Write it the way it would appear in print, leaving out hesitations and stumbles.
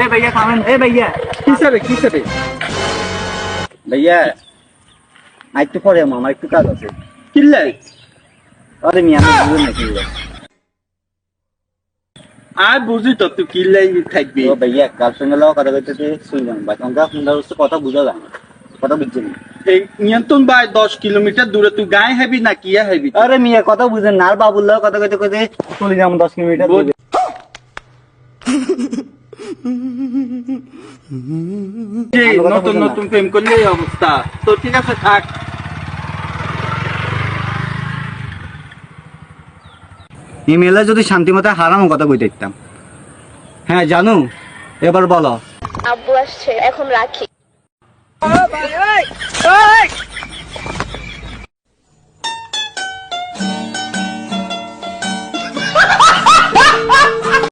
এ ভাইয়া থামেন, এ ভাইয়া কিসে রে ভাইয়া একটু পরে আমার একটু কাজ আছে। কিল্লাই আরে মিয়া আমি বুঝুন না কিল্লে। আর বুঝি তো তুই কিল্লাই থাকবি। ও ভাইয়া গার্লফ্রেন্ডের লোক কথা কইতে শুনলাম ভাই তখন আপনার কথা বুঝা যায় না, কথা বুঝছেন না। এই নিয়ন্ত্রণ ভাই 10 কিলোমিটার দূরে তুই গায়ে হেবি না কিয়া হেবি? আরে মিয়া কথা বুঝেন না, আর বাবুর লোক কথা কইতে কইতে চলে যাম 10 কিলোমিটার দূরে। নতুন নতুন প্রেম করলে এই অবস্থা। তো ঠিক আছে থাক। ইমেলে যদি শান্তিমতো হারাম কথা কইতে দিতাম। হ্যাঁ জানু, এবার বলো। আব্বু আসছে, এখন রাখি।